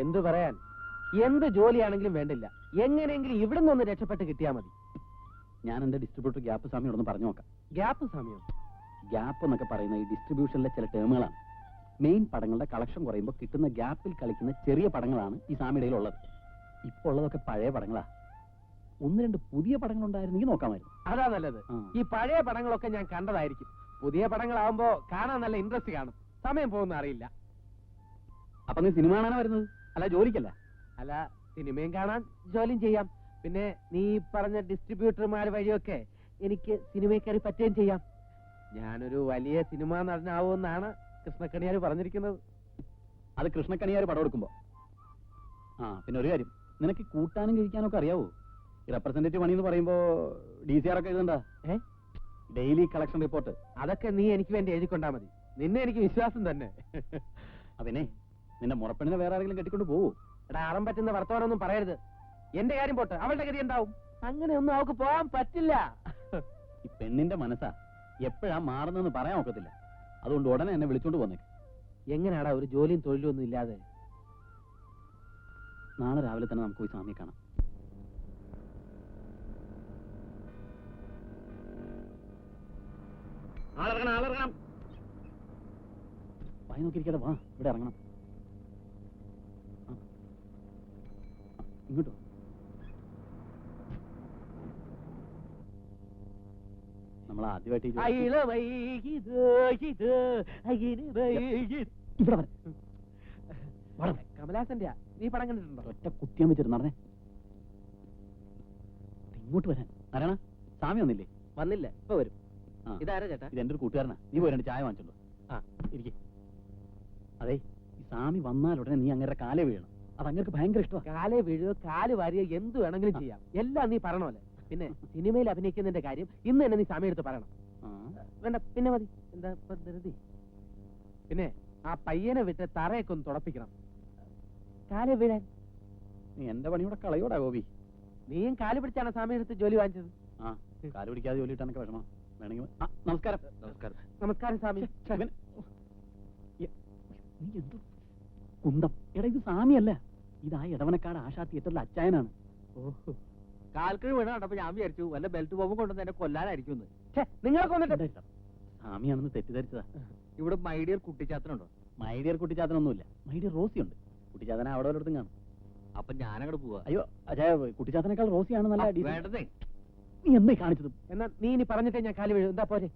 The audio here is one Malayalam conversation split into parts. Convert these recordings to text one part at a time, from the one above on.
എന്തു പറയാൻ, എന്ത് ജോലിയാണെങ്കിലും വേണ്ടില്ല, എങ്ങനെയെങ്കിലും ഇവിടെ നിന്ന് രക്ഷപ്പെട്ട് കിട്ടിയാൽ മതി. ഞാൻ എന്റെ ഡിസ്ട്രിബ്യൂട്ടർ ഗ്യാപ്പ് സ്വാമിയോടൊന്ന് പറഞ്ഞു നോക്കാം. ഗ്യാപ്പ് സമയം? ഗ്യാപ്പ് എന്നൊക്കെ പറയുന്ന ഈ ഡിസ്ട്രിബ്യൂഷനിലെ ചില ടേമുകളാണ്. മെയിൻ പടങ്ങളുടെ കളക്ഷൻ കുറയുമ്പോൾ കിട്ടുന്ന ഗ്യാപ്പിൽ കളിക്കുന്ന ചെറിയ പടങ്ങളാണ് ഈ സ്വാമിയുടെ ഉള്ളത്. ഇപ്പോൾ ഉള്ളതൊക്കെ പഴയ പടങ്ങളാ. ഒന്ന് രണ്ട് പുതിയ പടങ്ങൾ ഉണ്ടായിരുന്നെങ്കിൽ നോക്കാമായിരുന്നു. അതാ നല്ലത്. ഈ പഴയ പടങ്ങളൊക്കെ ഞാൻ കണ്ടതായിരിക്കും. പുതിയ പടങ്ങളാവുമ്പോ കാണാൻ നല്ല ഇൻട്രസ്റ്റ് കാണും, സമയം പോകുന്ന അറിയില്ല. അപ്പൊ നീ സിനിമ കാണാനാ വരുന്നത്, അല്ല ജോലിക്കല്ല? അല്ല, സിനിമയും കാണാൻ ജോലിയും ചെയ്യാം. പിന്നെ നീ പറഞ്ഞ ഡിസ്ട്രിബ്യൂട്ടർമാർ വഴിയൊക്കെ എനിക്ക് സിനിമയിൽ കയറി പറ്റുകയും ചെയ്യാം. ഞാനൊരു വലിയ സിനിമാ നടനാവുമെന്നാണ് കൃഷ്ണക്കണിയാർ പറഞ്ഞിരിക്കുന്നത്. അത് കൃഷ്ണക്കണിയാർ പടം എടുക്കുമ്പോ. പിന്നെ ഒരു കാര്യം, നിനക്ക് കൂട്ടാനും കഴിക്കാനും ഒക്കെ അറിയാവോ? ഈ റെപ്രസെന്റേറ്റീവ് മണി എന്ന് പറയുമ്പോ DCR ഒക്കെ എഴുതണ്ട, ഡെയിലി കളക്ഷൻ റിപ്പോർട്ട്. അതൊക്കെ നീ എനിക്ക് വേണ്ടി എഴുതിക്കൊണ്ടാ മതി. നിന്നെ എനിക്ക് വിശ്വാസം തന്നെ. അതിനെ നിന്റെ മുറപ്പെണ്ണിനെ വേറെ ആരെങ്കിലും കെട്ടിക്കൊണ്ട് പോവോ? എടാ, അറം പറ്റുന്ന വർത്തമാനമൊന്നും പറയരുത്. എന്റെ കാര്യം പോട്ട്, അവളുടെ ഗതി എന്താവും? അങ്ങനെയൊന്നും അവൾക്ക് പോകാൻ പറ്റില്ല. ഈ പെണ്ണിന്റെ മനസ്സാ എപ്പോഴാ മാറുന്നെന്ന് പറയാൻ ഒക്കത്തില്ല. അതുകൊണ്ട് ഉടനെ എന്നെ വിളിച്ചോണ്ട് പോന്നേക്ക്. എങ്ങനെയാടാ ഒരു ജോലിയും തൊഴിലും ഒന്നും ഇല്ലാതെ? നാളെ രാവിലെ തന്നെ നമുക്ക് പോയി സ്വാമിയെ കാണാം. ആളിറങ്ങണം. വായി നോക്കിയിരിക്കാതെ വാ, ഇവിടെ ഇറങ്ങണം. ഇങ്ങോട്ടോ. നമ്മൾ ആദ്യമായിട്ട് കമലാസന്റെ നീ പടം കണ്ടിട്ടുണ്ടോ? ഒറ്റ കുത്തിയാൻ വെച്ചിരുന്നു നടന്നേ. ഇങ്ങോട്ട് വരാൻ ആരാണ്? സ്വാമി വന്നില്ലേ? വന്നില്ല, ഇപ്പൊ വരും. ഇതാരാ ചേട്ടാ? ഇത് എന്റെ ഒരു കൂട്ടുകാരനാ. നീ പോയി രണ്ട് ചായ വാങ്ങിച്ചോളൂ. ഇരിക്കെ. അതെ, ഈ സ്വാമി വന്നാലുടനെ നീ അങ്ങനെ കാലേ വീഴണം. അത് അങ്ങനെ ഭയങ്കര ഇഷ്ടമാണ്. കാലേ വീഴുക, കാല് വാരിയോ, എന്ത് വേണമെങ്കിലും ചെയ്യാം. എല്ലാം നീ പറഞ്ഞോലെ. പിന്നെ സിനിമയിൽ അഭിനയിക്കുന്നതിന്റെ കാര്യം ഇന്ന് തന്നെ നീ സ്വാമി എടുത്ത് പറയണം. വേണ്ട, പിന്നെ മതി. എന്താ ധൃതി? പിന്നെ ആ പയ്യനെ വിട്ട് തറയൊക്കെ ഒന്ന് തുടപ്പിക്കണം, കാലേ വീഴാൻ. നീ എന്റെ പണിയൂടെ കളയോടാ ഗോപി. നീയും കാല് പിടിച്ചാണ് സ്വാമി എടുത്ത് ജോലി വാങ്ങിച്ചത്. കാല് പിടിക്കാതെ ജോലി ഇട്ടാനൊക്കെ വിഷമം. വേണമെങ്കിൽ നമസ്കാരം. നമസ്കാരം. നമസ്കാരം സ്വാമി. നീ എന്ത് കുന്തം? എടാ, ഇത് സ്വാമിയല്ല, ഇതാ ഇടവനക്കാട് ആശാ തിയേറ്ററിലെ അച്ചായനാണ്. ഓഹോ, കാൽക്കിഴ് വീണ കണ്ടപ്പോ ഞാൻ വിചാരിച്ചു വല്ല ബെൽറ്റ് ബോംബ് കൊണ്ടുവന്ന് എന്നെ കൊല്ലാനായിരിക്കും. നിങ്ങളെ കൊന്നിട്ട് സ്വാമിയാണെന്ന് തെറ്റിദ്ധരിച്ചതാ. ഇവിടെ മൈഡിയർ കുട്ടിച്ചാത്തനുണ്ടോ? മൈഡിയർ കുട്ടിച്ചാത്തനൊന്നുമില്ല, മൈഡിയർ റോസി ഉണ്ട്. കുട്ടിച്ചാത്തന അവിടെ വല്ലയിടത്തും കാണും. അപ്പൊ ഞാനങ്ങോട്ട് പോവാ. അയ്യോ അജയ, കുട്ടിച്ചാത്തനേക്കാൾ റോസിയാണ് നല്ല. വേണ്ടതേ, നീ എന്നേ കാണിച്ചത്? എന്നാ നീ ഇനി പറഞ്ഞിട്ടേ ഞാൻ കാല് വീഴും. എന്താ പോരെ?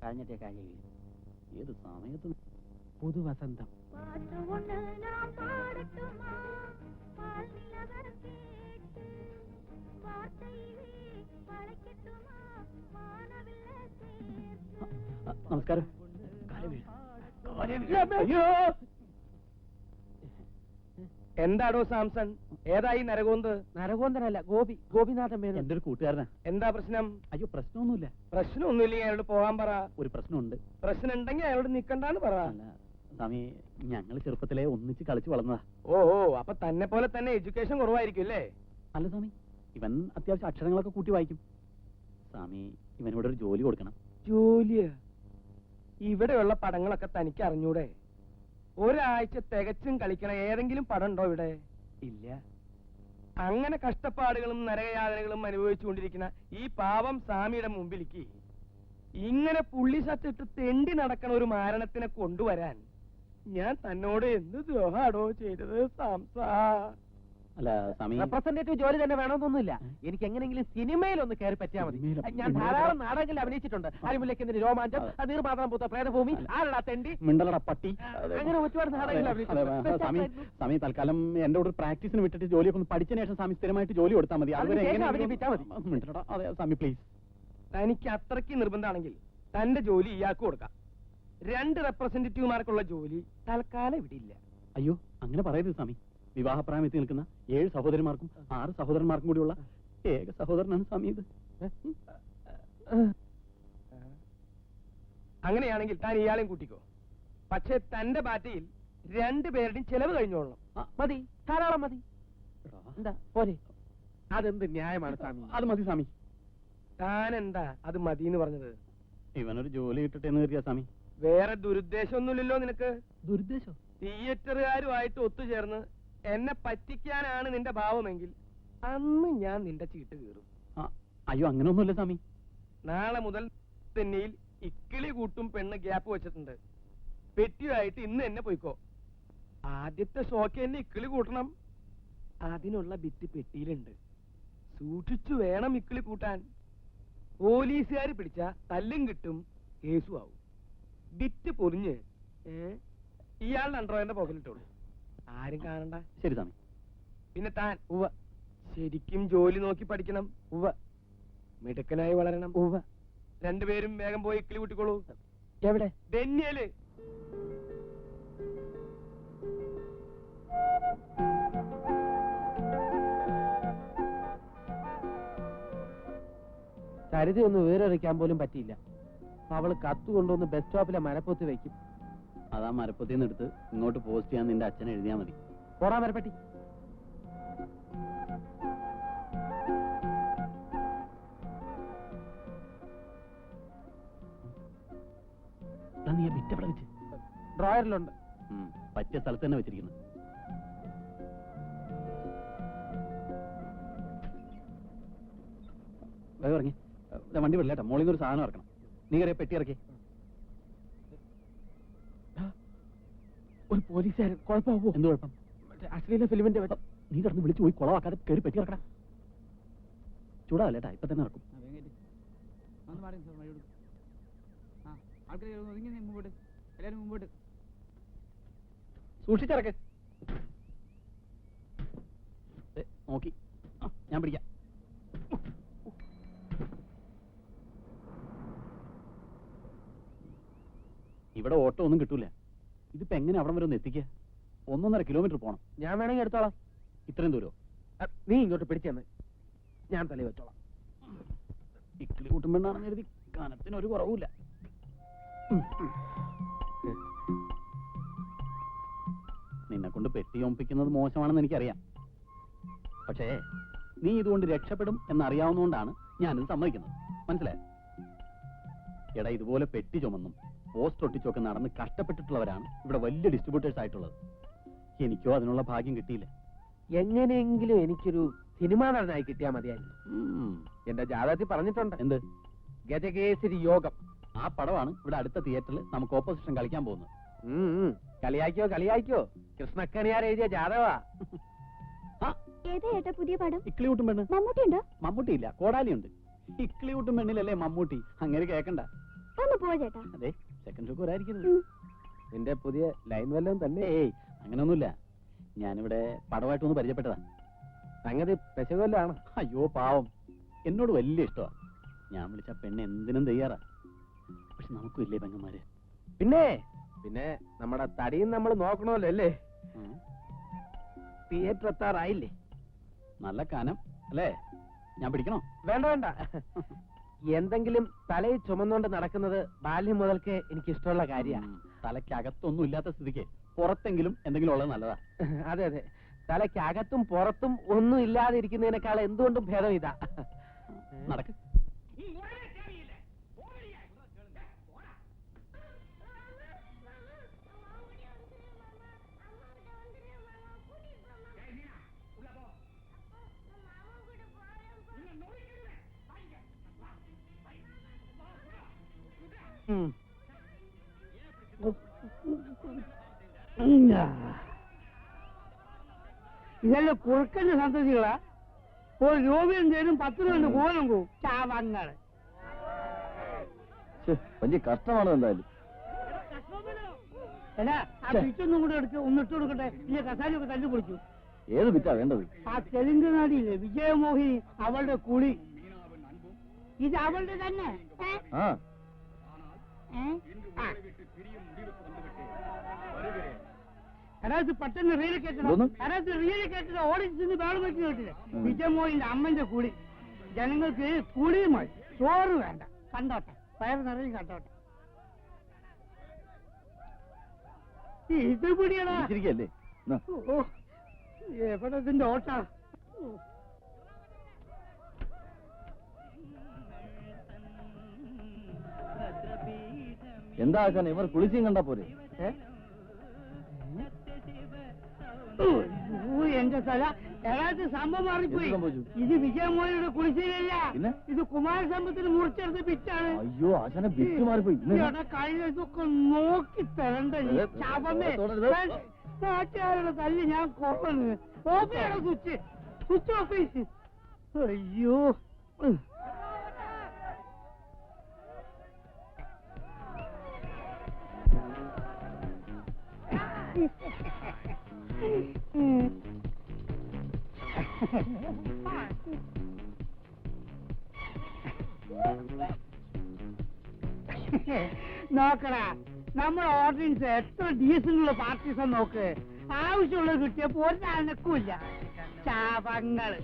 കഴിഞ്ഞിട്ടേ കാല് വീഴും. ഏത് സമയത്ത്? പുതുവസന്തം. നമസ്കാരം. എന്താടോ സാംസൺ, ഏതായി നരകോന്ത്? നരകോന്തനല്ല, ഗോപിനാഥൻ മേനോൻ. എന്റെ ഒരു കൂട്ടുകാരനാ. എന്താ പ്രശ്നം? അയ്യോ, പ്രശ്നമൊന്നുമില്ല. പ്രശ്നമൊന്നുമില്ലെങ്കിൽ അയാളോട് പോകാൻ പറ. ഒരു പ്രശ്നമുണ്ട്. പ്രശ്നം ഉണ്ടെങ്കിൽ അയാളോട് നിക്കണ്ടാന്ന് പറ. സ്വാമി, ഞങ്ങൾ ചെറുപ്പത്തിലെ ഒന്നിച്ച് കളിച്ചു വളർന്നതാ. ഓ, അപ്പൊ തന്നെ പോലെ തന്നെ എഡ്യൂക്കേഷൻ കുറവായിരിക്കും അല്ലേ? അല്ല സ്വാമി, ഇവൻ അത്യാവശ്യം അക്ഷരങ്ങളൊക്കെ കൂട്ടി വായിക്കും. സ്വാമി, ഇവനോട് ഒരു ജോലി കൊടുക്കണം. ജോലിയാ? ഇവിടെയുള്ള പടങ്ങളൊക്കെ തനിക്ക് അറിഞ്ഞൂടെ? ഒരാഴ്ച തികച്ചും കളിക്കണ ഏതെങ്കിലും പടം ഉണ്ടോ ഇവിടെ? ഇല്ല. അങ്ങനെ കഷ്ടപ്പാടുകളും നരകയാതനകളും അനുഭവിച്ചുകൊണ്ടിരിക്കുന്ന ഈ പാവം സ്വാമിയുടെ മുമ്പിലേക്ക് ഇങ്ങനെ പുള്ളി സത്തിട്ട് തെണ്ടി നടക്കണ ഒരു മാരണത്തിനെ കൊണ്ടുവരാൻ ഞാൻ തന്നോട് എന്ത് ദ്രോഹാടോ ചെയ്തത് സാംസാ? അല്ല സ്വാമി, റെപ്രസെന്റേറ്റീവ് ജോലി തന്നെ വേണമെന്നൊന്നുമില്ല. എനിക്ക് എങ്ങനെയെങ്കിലും സിനിമയിൽ ഒന്ന് കയറി പറ്റിയാൽ മതി. ഞാൻ ധാരാളം നാടകങ്ങളിൽ അഭിനയിച്ചിട്ടുണ്ട്. അരിമുല്ലയ്ക്കെന്തിന് രോമാഞ്ചം, നീർമാത്രം പൂത്ത പ്രേതഭൂമി, ആരടാ തെണ്ടി, മിണ്ടലട പട്ടി, അങ്ങനെ ഒരുപാട് നാടകങ്ങളിൽ അഭിനയിച്ചിട്ടുണ്ട്. സ്വാമി, തൽക്കാലം എന്റെ കൂടെ പ്രാക്ടീസിന് വിട്ടിട്ട് ജോലിയൊക്കെ ഒന്ന് പഠിച്ചതിന് ശേഷം സ്വാമി സ്ഥിരമായിട്ട് ജോലി കൊടുത്താൽ മതി. അഭിനയിച്ചാൽ മതി. അതെ സ്വാമി, പ്ലീസ്. തനിക്ക് അത്രയ്ക്ക് നിർബന്ധമാണെങ്കിൽ തന്റെ ജോലി ഇയാൾക്ക് കൊടുക്കാം. 2 റെപ്രസെന്റേറ്റീവുമാർക്കുള്ള ജോലി തൽക്കാലം ഇവിടെ ഇല്ല. അയ്യോ, അങ്ങനെ പറയരുത് സ്വാമി. വിവാഹപ്രായം എത്തി നിൽക്കുന്ന 7 സഹോദരന്മാർക്കും 6 സഹോദരന്മാർക്കും കൂടിയുള്ള ഏക സഹോദരനാണ് സ്വാമി ഇത്. അങ്ങനെയാണെങ്കിൽ താൻ ഇയാളെയും കൂട്ടിക്കോ. പക്ഷെ തന്റെ പാർട്ടിയിൽ 2 പേരുടെയും ചെലവ് കഴിഞ്ഞോളണം. മതി, ധാരാളം മതി. എന്താ പോരെ? അതെന്ത് ന്യായമാണ് സ്വാമി? അത് മതി സ്വാമി. താൻ എന്താ അത് മതി എന്ന് പറഞ്ഞത്? ഇവനൊരു ജോലി കിട്ടട്ടെ എന്ന് കരുതിയാ സ്വാമി. വേറെ ദുരുദ്ദേശമൊന്നുമില്ലല്ലോ നിനക്ക്? ദുരുദ്ദേശം? തിയേറ്ററുകാരുമായിട്ട് ഒത്തുചേർന്ന് എന്നെ പറ്റിക്കാനാണ് നിന്റെ ഭാവമെങ്കിൽ അന്ന് ഞാൻ നിന്റെ ചീട്ട് കീറും. അയ്യോ അങ്ങനെയൊന്നുമില്ല സ്വാമി. നാളെ മുതൽ തെന്നിയിൽ ഇക്കിളി കൂട്ടും പെണ്ണ് ഗ്യാപ്പ് വെച്ചിട്ടുണ്ട്. പെട്ടിയായിട്ട് ഇന്ന് എന്നെ പോയിക്കോ. ആദ്യത്തെ ഷോക്ക് എന്നെ ഇക്കിളി കൂട്ടണം. അതിനുള്ള ബിറ്റ് പെട്ടിയിലുണ്ട്. സൂക്ഷിച്ചു വേണം ഇക്കിളി കൂട്ടാൻ. പോലീസുകാർ പിടിച്ച തല്ലും കിട്ടും, കേസും ആവും. ബിറ്റ് പൊറിഞ്ഞ് ഇയാളുടെ അണ്ടർവെയറിന്റെ പോക്കലിട്ടോളൂ. ആരും കാണണ്ട. ശരി സ്വാമി. പിന്നെ താൻ ശരിക്കും ജോലി നോക്കി പഠിക്കണം. മിടുക്കനായി വളരണം. രണ്ടുപേരും വേഗം പോയി ഇക്കിളി കൂട്ടിക്കോളൂ. എവിടെ? ഡെന്നിയല്. സരിതയൊന്ന് വേറെറിയിക്കാൻ പോലും പറ്റിയില്ല. അവള് കത്ത് കൊണ്ടുവന്ന് ബസ് സ്റ്റോപ്പിലെ മരപ്പൊത്തി വെക്കും. അതാ മരപ്പത്തിന്ന് എടുത്ത് ഇങ്ങോട്ട് പോസ്റ്റ് ചെയ്യാൻ നിന്റെ അച്ഛൻ എഴുതിയാ മതി. പോടാ മരപ്പറ്റി. നീ വിറ്റവിടെ വെച്ച് ഡ്രോയറിലുണ്ട്. പറ്റിയ സ്ഥലത്ത് തന്നെ വെച്ചിരിക്കുന്നു. വേഗം ഇറങ്ങി. വണ്ടി വിടില്ലേട്ടാ, മോളിൽ നിന്ന് ഒരു സാധനം ഇറക്കണം. നീ കയറിയ പെട്ടി ഇറക്കി. ഒരു പോലീസുകാരൻ. കുഴപ്പമാവോ? എന്ത് കുഴപ്പം? അശ്ലീല ഫിലിമിന്റെ നീ കിടന്ന് വിളിച്ചു പോയി കുളവാക്കാതെ കയറി പെട്ടി ഇറക്കണം. ചൂടാവല്ലേട്ടാ, ഇപ്പൊ തന്നെ ഇറക്കും. സൂക്ഷിച്ചിറക്ക്. നോക്കി ഞാൻ പിടിക്കാം. ഇവിടെ ഓട്ടോ ഒന്നും കിട്ടൂല. ഇതിപ്പോ എങ്ങനെ അവിടെ വരെ ഒന്ന് എത്തിക്കുക? 1.5 കിലോമീറ്റർ പോണം. ഞാൻ വേണമെങ്കിൽ എടുത്തോളാം. ഇത്രയും ദൂരോ? നീ ഇങ്ങോട്ട് പിടിച്ചെന്ന് ഞാൻ തലയിൽ വെച്ചോളാം. ഇക്കിളി കൂട്ടുമ്പോഴാണെന്ന് കരുതി കനത്തിനൊരു കുറവുമില്ല. നിന്നെ കൊണ്ട് പെട്ടി ഒമ്പിക്കുന്നത് മോശമാണെന്ന് എനിക്കറിയാം. പക്ഷേ നീ ഇതുകൊണ്ട് രക്ഷപ്പെടും എന്നറിയാവുന്നതുകൊണ്ടാണ് ഞാനിത് സമ്മതിക്കുന്നത്. മനസ്സിലായോ? എടാ, ഇതുപോലെ പെട്ടി ചുമന്നും പോസ്റ്റ് ഒട്ടിച്ചൊക്കെ നടന്ന് കഷ്ടപ്പെട്ടിട്ടുള്ളവരാണ് ഇവിടെ വലിയ ഡിസ്ട്രിബ്യൂട്ടേഴ്സ് ആയിട്ടുള്ളത്. എനിക്കോ അതിനുള്ള ഭാഗ്യം കിട്ടിയില്ല. എങ്ങനെയെങ്കിലും എനിക്കൊരു സിനിമാ നടനായി കിട്ടിയാൽ മതിയായിരുന്നു. എന്റെ ജാതകത്തിൽ പറഞ്ഞിട്ടുണ്ട്. എന്ത്? ഗജകേസരി യോഗം. ആ പടമാണ് ഇവിടെ അടുത്ത തിയേറ്ററിൽ നമുക്ക് ഓപ്പോസിഷൻ കളിക്കാൻ പോകുന്നത്. കളിയാക്കിയോ കളിയാക്കിയോ. കൃഷ്ണക്കണിയാർ എഴുതിയ ജാതകവാ. പുതിയ പടം? ഇക്കിളിയൂട്ടും പെണ്ണ്. മമ്മൂട്ടിയുണ്ടോ? മമ്മൂട്ടിയില്ല, കോടാലിയുണ്ട്. ഇക്കിളിയൂട്ടും പെണ്ണിലല്ലേ മമ്മൂട്ടി. അങ്ങനെ കേക്കണ്ട. ഒന്ന് പോ ചേട്ടാ. അതെ, സെക്കൻഡ് ഷോക്ക് വരായിരിക്കുന്നത്. നിന്റെ പുതിയ ലൈൻ വല്ലതും തന്നെ? ഏയ് അങ്ങനൊന്നുമില്ല. ഞാനിവിടെ പടമായിട്ടൊന്ന് പരിചയപ്പെട്ടതാ. സംഗതി പെശകല്ലാണ്. അയ്യോ പാവം, എന്നോട് വലിയ ഇഷ്ടമാ. ഞാൻ വിളിച്ച പെണ്ണ് എന്തിനും തയ്യാറാ. പക്ഷെ നമുക്കും ഇല്ലേ പെങ്ങന്മാര്? പിന്നെ പിന്നെ നമ്മുടെ തടിയും നമ്മൾ നോക്കണമല്ലോ അല്ലേ? തിയേറ്റർ എത്താറായില്ലേ? നല്ല കനം അല്ലേ? ഞാൻ പിടിക്കണോ? വേണ്ട വേണ്ട. എന്തെങ്കിലും തലയിൽ ചുമന്നുകൊണ്ട് നടക്കുന്നത് ബാല്യം മുതൽക്ക് എനിക്ക് ഇഷ്ടമുള്ള കാര്യമാണ്. തലയ്ക്കകത്തൊന്നും ഇല്ലാത്ത സ്ഥിതിക്ക് പുറത്തെങ്കിലും എന്തെങ്കിലും ഉള്ളത് നല്ലതാ. അതെ അതെ, തലയ്ക്കകത്തും പുറത്തും ഒന്നും ഇല്ലാതെ ഇരിക്കുന്നതിനേക്കാൾ എന്തുകൊണ്ടും ഭേദം ഇതാ. നടക്ക്. ഇതെല്ലാം കുറുക്കന്റെ സന്തതികളാ. ഒരു രൂപയും തരും 10 രൂപ കോലും പോവും. ചാവങ്ങള് വലിയ കഷ്ടമാണ് എന്തായാലും. എടാ, ആ പിച്ചൊന്നും കൂടെ എടുത്ത് ഒന്നിട്ട് കൊടുക്കട്ടെ. ഇല്ല കസാലയൊക്കെ തല്ലി പൊളിച്ചു. ഏത് പിറ്റാ വേണ്ടത്? ആ തെലുങ്ക് നടിയില്ലേ വിജയമോഹിനി, അവളുടെ കുളി. ഇത് അവളുടെ തന്നെ. അതായത് പെട്ടെന്ന് റീല് കേട്ടണം. അതായത് റീല് കേട്ടിട്ട് ഓടിച്ചിന്ന് വേളം വെച്ച് കേട്ടില്ലേ? വിജയമോഹിന്റെ അമ്മന്റെ കുളി. ജനങ്ങൾക്ക് കുളിയുമായി ചോറ് വേണ്ട. കണ്ടോട്ടെ, പയർ നിറയും കണ്ടോട്ടെ. ഇത് പിടിയടാ. ഓ, എവിടെ ഇതിന്റെ ഓട്ടാ? എന്താക്കാൻ ഇവർ കുളിച്ചും കണ്ടാ പോരെ? എന്റെ സ്ഥല ഏതാണ്ട് സംഭവം മാറിപ്പോയി. എന്ത് സംഭവിച്ചു? ഇത് വിജയമോനിയുടെ കുടിശ്ശികയല്ല, പിന്നെ? ഇത് കുമാരസമ്പത്തിന് മുറിച്ചെടുത്ത് പിറ്റാണ്. അയ്യോ ആശാനെ ബിറ്റ് മാറിപ്പോയി. ഇവിടെ കഴിഞ്ഞ ഇതൊക്കെ നോക്കി തരണ്ട ഈ ശവമേ. നാട്ടുകാരുടെ തല്ലി ഞാൻ കൊള്ളുന്നു. ഓഫിയാണ് സ്വിച്ച്, സ്വിച്ച് ഓഫ്. അയ്യോ നോക്കടാ, നമ്മുടെ ഓർഡിനൻസ് എത്ര ഡീസന്റുള്ള പാർട്ടീസാ നോക്ക്. ആവശ്യമുള്ളത് കിട്ടിയപ്പോ ഒരു അനക്കൂല്ല. ശാപങ്ങള്.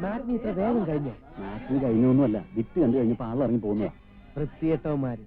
മാറ്റിനി ഇത്ര വേഗം കഴിഞ്ഞോ? മാറ്റിന് കഴിഞ്ഞൊന്നുമല്ല, വിറ്റ് കണ്ടു കഴിഞ്ഞപ്പോ ആളിറങ്ങി പോകുന്നതാ. വൃത്തിയേട്ടവന്മാര്.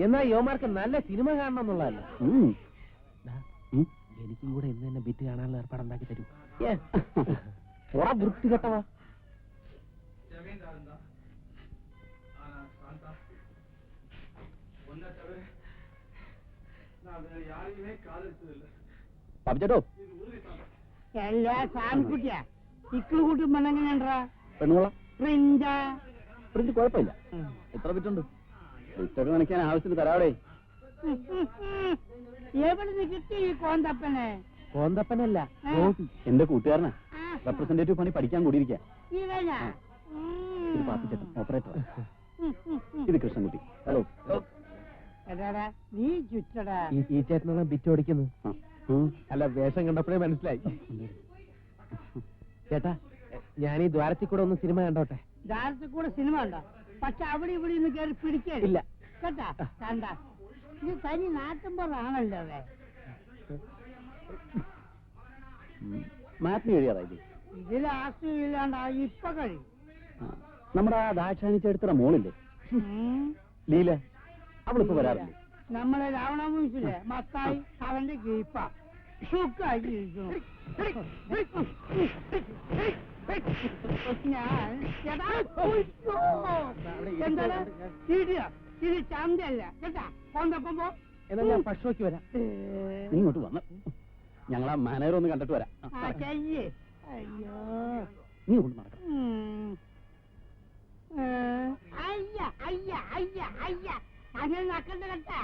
എന്നാ യോമാർക്ക് നല്ല സിനിമ കാണണം എന്നുള്ളതല്ല. എനിക്കും കൂടെ ഇന്ന് തന്നെ ബിറ്റ് കാണാനുള്ള ഏർപ്പാടുണ്ടാക്കി തരൂ. വൃത്തി കെട്ടവാ. പാപ്പിച്ചേട്ടോ, എല്ലാ സാമിക്കുട്ടിയാ ഇക്കിള് കൂട്ടും പെണ്ണെങ്ങനെയാ? പെണ്ണുകൊള്ളാം. പ്രിന്റാ? പ്രിന്റ് കുഴപ്പമില്ല. എത്ര വിറ്റുണ്ട്? വിറ്റൊക്കെ കാണിക്കാൻ ആവശ്യത്തിന് തരാവടേ. എവിടെ നിന്ന് കിട്ടി ഈ കോന്തപ്പനെ? കോന്തപ്പനല്ല, എന്റെ കൂട്ടുകാരനാ. റെപ്രസെന്റേറ്റീവ് പണി പഠിക്കാൻ കൂടിയിരിക്കാ. ഇവനാ? ഇത് പാപ്പിച്ചേട്ടൻ, ഓപ്പറേറ്റർ. ഇത് കൃഷ്ണൻകുട്ടി. ഹലോ. എടാടാ നീ ചുറ്റടാ. ഈ ചേട്ടനാണ് ബിറ്റ് ഓടിക്കുന്നത്. അല്ല, വേഷം കണ്ടപ്പോഴേ മനസ്സിലായി. ചേട്ടാ, ഞാൻ ഈ ദ്വാരത്തിൽ കൂടെ ഒന്ന് സിനിമ കണ്ടോട്ടെ. ദ്വാരത്തിൽ കൂടെ സിനിമ ഉണ്ടോ? പക്ഷെ അവിടെ ഇവിടെ നിന്ന് കയറി പിടിക്കില്ല കേട്ടാ. കണ്ട ഇത് തനി നാട്ടുമ്പോഴാണല്ലോ. മാറ്റിന് കഴിയാറായില്ലേ? ഇത് ലാസ്റ്റ് ഇല്ലാണ്ടാ ഇപ്പൊ കഴിയും. നമ്മുടെ ആ ദാക്ഷാണിച്ചെടുത്ത മോളില്ലേ, ലീല, അവളിപ്പോ വരാറില്ലേ? നമ്മളെ രാവണമൂസിലെ മത്തായി അവന്റെ കീപ്പ സുഖായിരിക്കുന്നു. എന്താണ് ഇത്? ചന്തല്ല കേട്ടാ. കൊണ്ടപ്പോ എന്നാ ഞാൻ പശുവയ്ക്ക് വരാം. നീ ഇങ്ങോട്ട് വന്ന് ഞങ്ങളാ മാനേജർ ഒന്ന് കണ്ടിട്ട് വരാം. ചെയ്യേ. അയ്യോ നീ കൊണ്ട് നടക്കണം. അയ്യ അയ്യ അയ്യ അയ്യ അങ്ങനെ നക്കണ്ട കേട്ടാ.